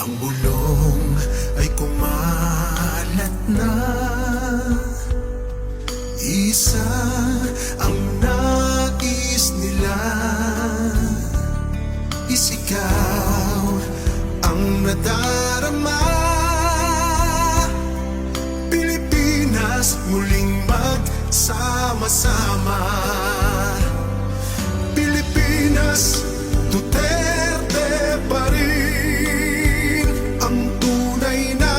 Ang bulong ay kumalat na. Isa ang nais nila. Isigaw ang nadarama. Pilipinas muling magsama-sama. Pilipinas, Duterte pa rin ang tunay na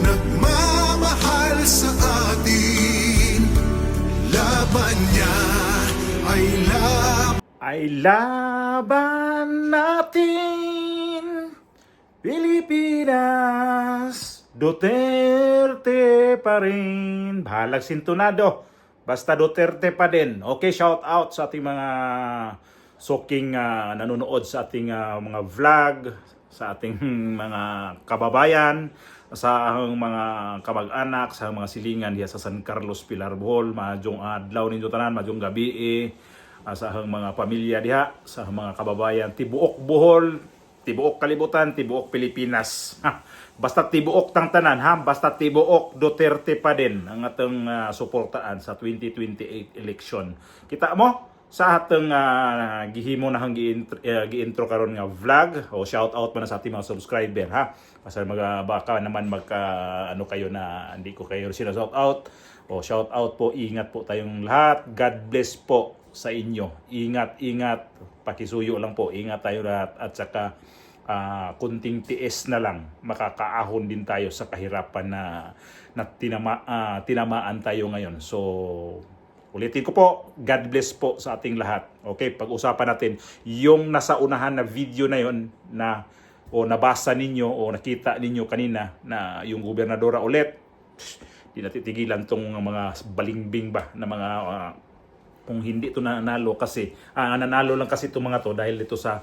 nagmamahal sa atin. Laban niya ay laban natin. Pilipinas, Duterte pa rin. Bahalag sintonado. Basta Duterte pa din. Okay, shout out sa ating mga soking nanonood sa ating mga vlog, sa ating mga kababayan, sa mga kamag-anak, sa mga silingan diya sa San Carlos, Pilar, Bohol. Madyong adlaw ninyo tanan, madyong gabi sa mga pamilya diha, sa mga kababayan tibuok Bohol, tibuok kalibutan, tibuok Pilipinas. Basta tibuok tang tanan ha, basta tibuok Duterte pa din ang atong suportaan sa 2028 election. Kita mo sa atong gihimo na hang gi-intro karon nga vlog, o shout out man sa ating mga subscriber ha. Basta baka naman ano kayo na hindi ko kayo sila shout out. O shout out po, ingat po tayong lahat. God bless po sa inyo. Ingat, pakisuyo lang po. Ingat tayo lahat at saka kunting tiis na lang, makakaahon din tayo sa kahirapan na tinamaan tayo ngayon. So, ulitin ko po, God bless po sa ating lahat. Okay, pag-usapan natin yung nasa unahan na video na yon na o nabasa ninyo o nakita ninyo kanina na yung gobernadora ulit. Di natitigilan tong mga balingbing ba na mga kung hindi to nanalo kasi nanalo lang kasi itong mga to dahil dito sa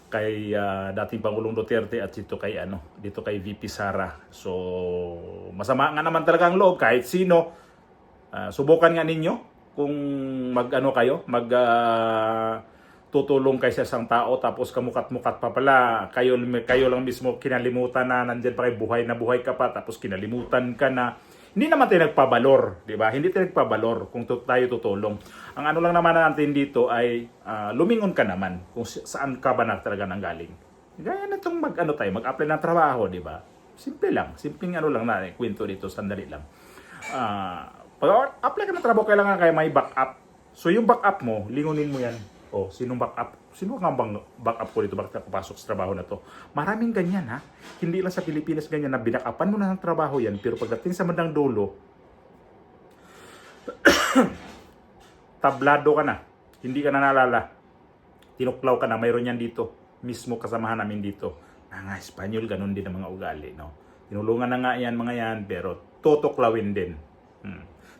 kay dating Pangulong Duterte at dito kay VP Sara. So masama nga naman talaga ang loob kahit sino. Subukan nga ninyo kung kayo tutulong kay sa isang tao tapos kamukat-mukat pa pala kayo lang mismo kinalimutan na nandiyan pa kayo, buhay na buhay ka pa tapos kinalimutan ka na. Hindi naman tayo nagpabalor, di ba? Hindi tayo nagpabalor kung tayo tutulong. Ang ano lang naman natin dito ay lumingon ka naman kung saan ka ba na talaga nanggaling. Gaya na itong mag-apply ng trabaho, di ba? Simple lang. Simpleng lang na kwento dito, sandali lang. Pag-apply ka ng trabaho, kailangan kayo may backup. So yung backup mo, lingunin mo yan. O, sinong backup? Sino nga bang backup ko dito? Bakit ako pasok sa trabaho na to? Maraming ganyan ha. Hindi lang sa Pilipinas ganyan na binakapan mo na ng trabaho yan. Pero pagdating sa bandang dulo, tablado ka na. Hindi ka na nalala. Tinuklaw ka na. Mayroon yan dito. Mismo kasamahan namin dito. Mga Espanyol, ganun din ang mga ugali. No? Tinulungan na nga yan mga yan. Pero tutuklawin din.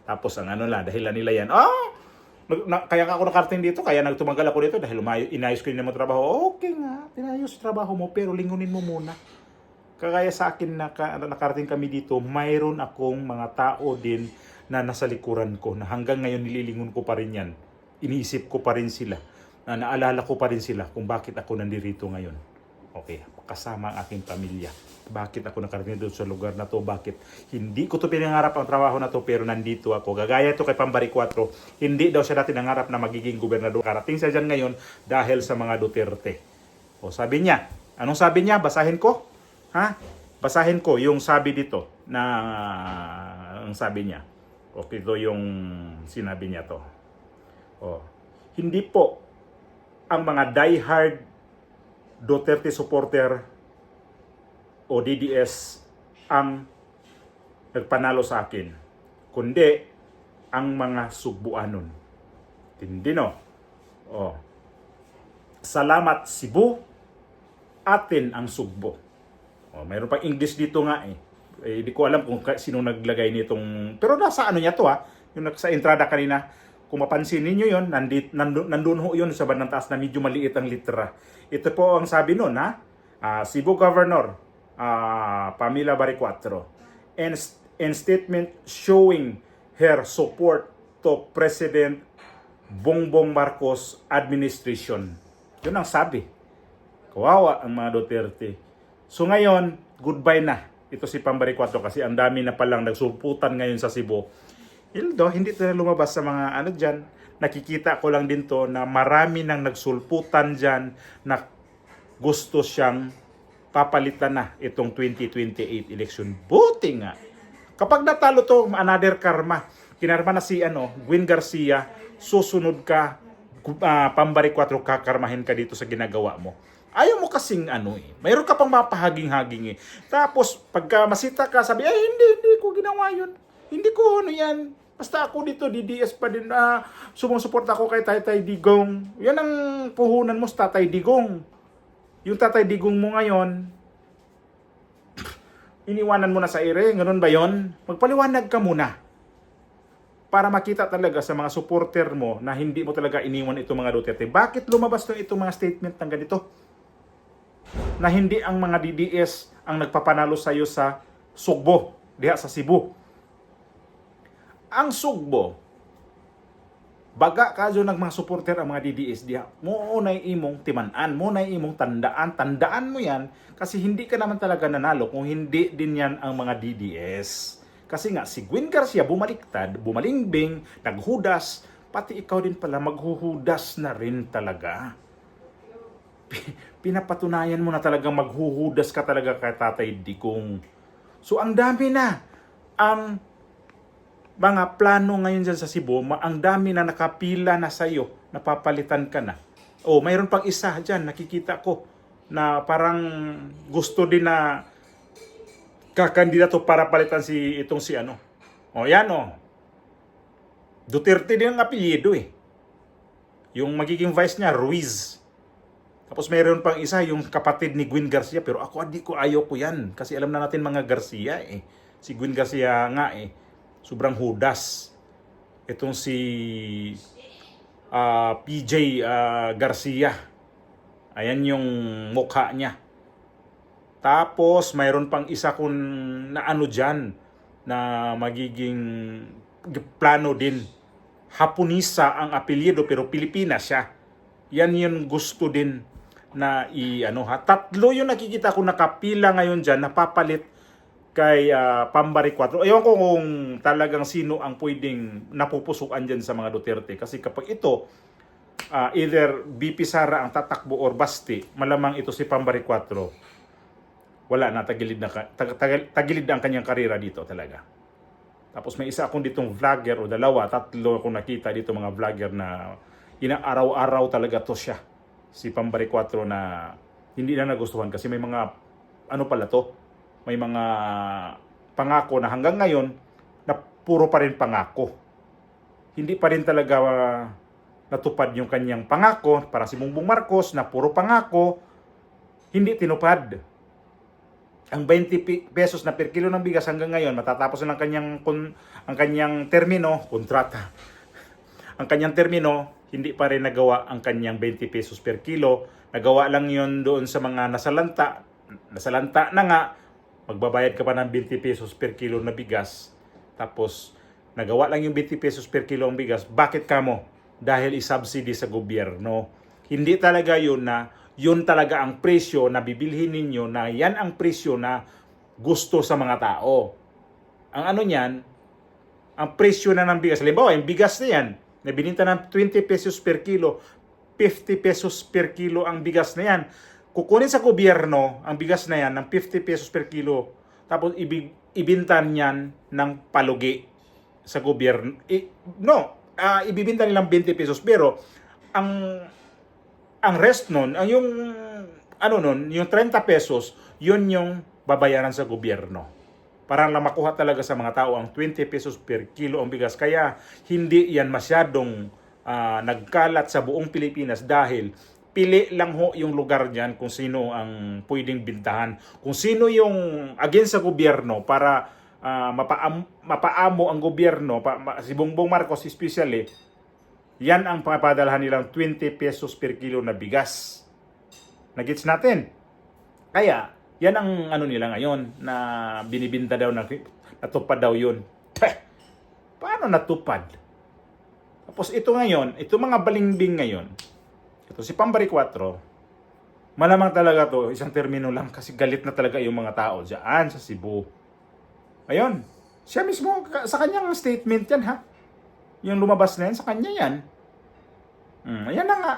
Tapos ang dahilan nila yan. Kaya ako nakarating dito, kaya nagtumagal ako dito dahil inayos ko yung mga trabaho. Okay nga, pinayos trabaho mo pero lingunin mo muna. Kagaya sa akin na nakarating kami dito, mayroon akong mga tao din na nasa likuran ko na hanggang ngayon nililingon ko pa rin yan. Iniisip ko pa rin sila. Naalala ko pa rin sila kung bakit ako nandito ngayon. Okay, kasama ang aking pamilya. Bakit ako nakarating doon sa lugar na to? Bakit hindi ko to pinangarap ang trabaho na to pero nandito ako? Gagaya ito kay Pambari 4. Hindi daw siya dati nangarap na magiging gobernador. Karating siya dyan ngayon dahil sa mga Duterte. O sabi niya, anong sabi niya? Basahin ko? Ha? Basahin ko yung sabi dito na ang sabi niya. Okay, ito yung sinabi niya to. O, hindi po ang mga diehard Duterte supporter o DDS ang nagpanalo sa akin, kundi ang mga Sugbuanon. Tindi no? Oh. Salamat Cebu, atin ang Sugbo. Oh, mayroon pang English dito nga eh. Hindi ko alam kung sino naglagay nitong, pero nasa niya to yung sa entrada kanina. Kung mapansin ninyo yon, nandun ho yun sa bandang taas na medyo maliit ang litra. Ito po ang sabi nun Cebu Governor Pamela Bari 4 and statement showing her support to President Bongbong Marcos administration. Yun ang sabi. Kawawa ang mga Duterte. So ngayon, goodbye na. Ito si Pambari 4 kasi ang dami na palang nagsulputan ngayon sa Cebu. Hildo, hindi ito na lumabas sa mga ano dyan. Nakikita ko lang din to na marami nang nagsulputan dyan na gusto siyang papalitan na itong 2028 election. Buti nga. Kapag natalo to, another karma. Kinarma na si Gwen Garcia, susunod ka, Pambari 4, kakarmahin ka dito sa ginagawa mo. Ayaw mo kasing mayroon ka pang mapahaging-haging eh. Tapos, pagka masita ka, sabi, ay hindi ko ginawa yun. Hindi ko yan. Basta ako dito, DDS pa din, sumusuporta ako kay Tatay Digong. Yan ang puhunan mo sa Tatay Digong. Yung Tatay Digong mo ngayon, iniwanan mo na sa ere, ganun ba yon? Magpaliwanag ka muna. Para makita talaga sa mga supporter mo na hindi mo talaga iniwan itong mga Duterte. Bakit lumabas itong mga statement ng ganito? Na hindi ang mga DDS ang nagpapanalo sa iyo sa Sugbo, diha sa Cebu. Ang Sugbo, baga kadyo ng mga supporter ang mga DDS diha. Mo na imong timan-an, mo na imong tandaan mo yan kasi hindi ka naman talaga nanalo kung hindi din yan ang mga DDS. Kasi nga si Gwen Garcia bumaliktad, bumalingbing, naghudas, pati ikaw din pala maghuhudas na rin talaga. Pinapatunayan mo na talagang maghuhudas ka talaga kay Tatay Digong. So ang dami na ang mga plano ngayon dyan sa Cebu, ang dami na nakapila na sa'yo, napapalitan ka na. O, mayroon pang isa dyan, nakikita ko, na parang gusto din na kakandidato para palitan si O, yan Duterte din ang apelyido eh. Yung magiging vice niya, Ruiz. Tapos mayroon pang isa, yung kapatid ni Gwen Garcia, pero ayaw ko yan. Kasi alam na natin mga Garcia eh. Si Gwen Garcia nga eh. Sobrang hudas. Itong si PJ Garcia. Ayan yung mukha niya. Tapos mayroon pang isa kung na dyan na magiging plano din. Hapunisa ang apelyido pero Pilipinas siya. Yan yung gusto din na tatlo yung nakikita ko nakapila ngayon dyan, napapalit kay Pambari 4. Ewan ko kung talagang sino ang pwedeng napupusukan dyan sa mga Duterte. Kasi kapag ito, either BP Sara ang tatakbo or Basti, malamang ito si Pambari 4. Wala na, tagilid ang kanyang karera dito talaga. Tapos may isa akong ditong vlogger o tatlo akong nakita dito mga vlogger na inaaraw-araw talaga to siya. Si Pambari 4 na hindi na nagustuhan kasi may mga may mga pangako na hanggang ngayon na puro pa rin pangako. Hindi pa rin talaga natupad yung kanyang pangako para si Bongbong Marcos na puro pangako, hindi tinupad. Ang 20 pesos na per kilo ng bigas hanggang ngayon, matatapos na ang kanyang termino, kontrata. Ang kanyang termino, hindi pa rin nagawa ang kanyang 20 pesos per kilo. Nagawa lang yun doon sa mga nasalanta. Nasalanta na nga, magbabayad ka pa ng 20 pesos per kilo na bigas. Tapos, nagawa lang yung 20 pesos per kilo ng bigas. Bakit ka mo? Dahil isubsidy sa gobyerno. Hindi talaga yun talaga ang presyo na bibilhin ninyo, na yan ang presyo na gusto sa mga tao. Ang ang presyo na ng bigas. Halimbawa, yung bigas na yan, na bininta ng 20 pesos per kilo, 50 pesos per kilo ang bigas na yan. Kukunin sa gobyerno ang bigas na yan ng 50 pesos per kilo, tapos ibintan yan ng palugi sa gobyerno. Ibibinta nilang 20 pesos, pero ang rest nun, yung 30 pesos, yun yung babayaran sa gobyerno. Para lang makuha talaga sa mga tao ang 20 pesos per kilo ang bigas. Kaya hindi yan masyadong nagkalat sa buong Pilipinas dahil pili lang yung lugar dyan kung sino ang pwedeng bintahan. Kung sino yung against sa gobyerno para mapaamo ang gobyerno, si Bongbong Marcos especially, yan ang papadalhan nilang 20 pesos per kilo na bigas. Nagets natin? Kaya, yan ang nila ngayon na binibinta daw na natupad daw yun. Paano natupad? Tapos ito ngayon, ito mga balingbing ngayon, ito si Pambari 4, Malamang talaga to, isang termino lang kasi galit na talaga yung mga tao dyan sa Cebu. Ayun, siya mismo, sa kanyang statement yan ha. Yung lumabas na yan, sa kanya yan. Ayan na nga.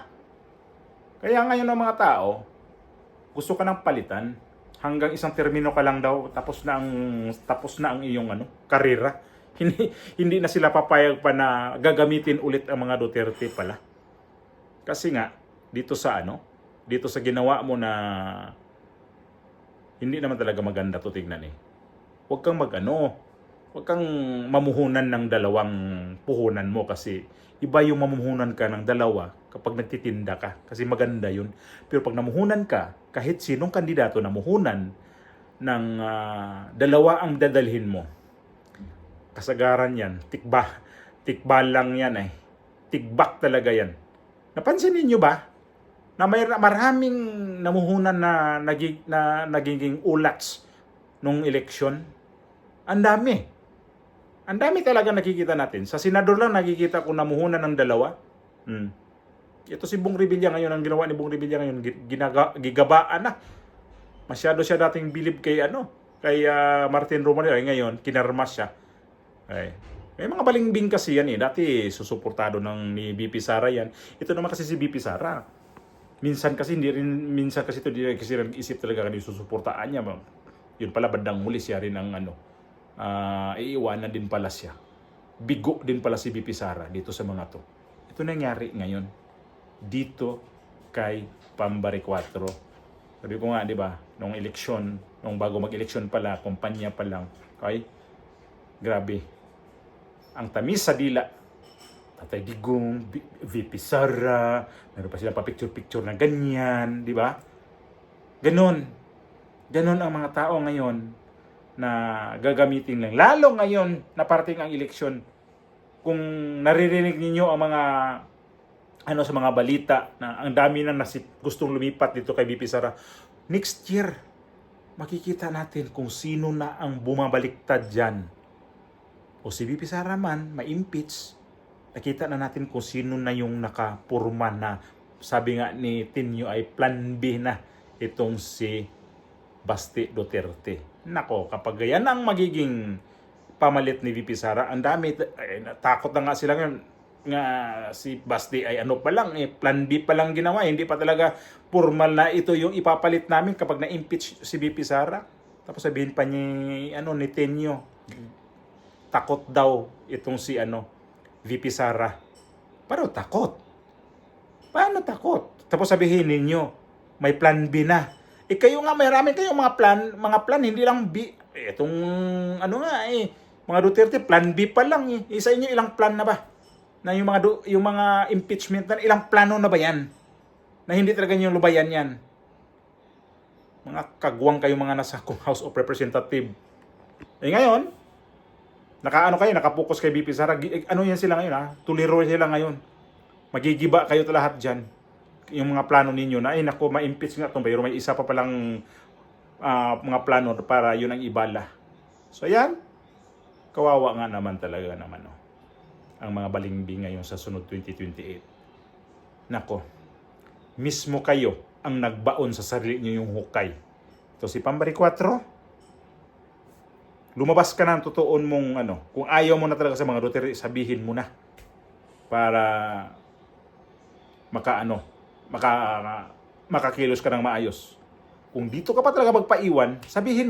Kaya ngayon ng mga tao, gusto ka ng palitan, hanggang isang termino ka lang daw, tapos na ang iyong karera. Hindi na sila papayag pa na gagamitin ulit ang mga Duterte pala. Kasi nga, dito sa ginawa mo na hindi naman talaga maganda to tignan eh. Huwag kang mamuhunan ng dalawang puhunan mo kasi iba yung mamuhunan ka ng dalawa kapag nagtitinda ka kasi maganda yun. Pero pag namuhunan ka, kahit sinong kandidato namuhunan ng dalawa ang dadalhin mo, kasagaran yan, tikba lang yan eh. Tikbak talaga yan. Napansin niyo ba na may maraming namuhunan na nagiging ulats nung eleksyon? Ang dami. Ang dami talaga nakikita natin. Sa senador lang nakikita ko namuhunan ng dalawa. Ito si Bong Revilla ngayon, ang ginawa ni Bong Revilla ngayon, gigabaan na. Masyado siya dating bilib kay Martin Romualdez. Ngayon, kinarmas siya. May mga balingbing kasi yan eh. Dati susuportado ni BP Sara yan. Ito naman kasi si BP Sara. Minsan kasi ito kasi nag-isip talaga kanina susuportaan niya. Yun pala bandang muli siya rin ang iiwanan din pala siya. Bigo din pala si BP Sara dito sa mga to. Ito nangyari ngayon dito kay Pambari 4. Sabi ko nga, di ba, nung eleksyon, nung bago mag-eleksyon pala, kumpanya pa lang, okay? Grabe. Ang tamis sa dila. Tatay Digong, VP Sara, meron pa silang pa-picture-picture na ganyan, di ba? Ganon ang mga tao ngayon na gagamitin lang. Lalo ngayon na parating ang eleksyon, kung naririnig ninyo ang mga sa mga balita na ang dami nang gustong lumipat dito kay VP Sara, next year makikita natin kung sino na ang bumabaliktad dyan. O si VP Sara man, ma-impeach, nakita na natin kung sino na yung nakapurma na sabi nga ni Tinyo ay plan B na itong si Basti Duterte. Nako, kapag yan ang magiging pamalit ni VP Sara, ang dami, takot na nga sila ngayon nga si Basti ay pa lang, plan B pa lang ginawa, hindi pa talaga formal na ito yung ipapalit namin kapag na-impeach si VP Sara. Tapos sabihin pa ni Tinyo, takot daw itong si VP Sara. Paano takot? Tapos sabihin ninyo, may plan B na. Kayo nga, mayroon kayong mga plan, hindi lang B. Itong mga Duterte, plan B pa lang eh. Sa inyo, ilang plan na ba? Na yung mga impeachment na, ilang plano na ba yan? Na hindi talaga yung lubayan yan. Mga kagwang kayo mga nasa House of Representatives. Ngayon, nakapokus kay BP Sara. Yan sila ngayon ha? Tuliro sila ngayon. Magigiba kayo lahat dyan. Yung mga plano ninyo na, ma-impeach nga itong bayro. May isa pa palang mga plano para yun ang ibala. So yan, kawawa nga naman talaga naman. Ang mga balingbing ngayon sa sunod 2028. Nako, mismo kayo ang nagbaon sa sarili niyo yung hukay. Ito si Pambari 4. Lumabas ka na ng totoon mong kung ayaw mo na talaga sa mga Duterte, sabihin mo na para makakilos ka ng maayos. Kung dito ka pa talaga magpaiwan, sabihin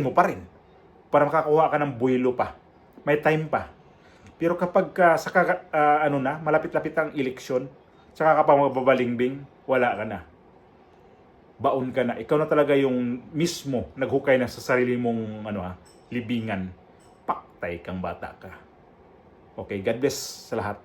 mo pa rin para makakuha ka ng buwelo pa. May time pa. Pero kapag malapit-lapit ang eleksyon, saka ka pa magbabalingbing, wala ka na. Baon ka na. Ikaw na talaga yung mismo naghukay na sa sarili mong libingan. Paktay kang bata ka. Okay, God bless sa lahat.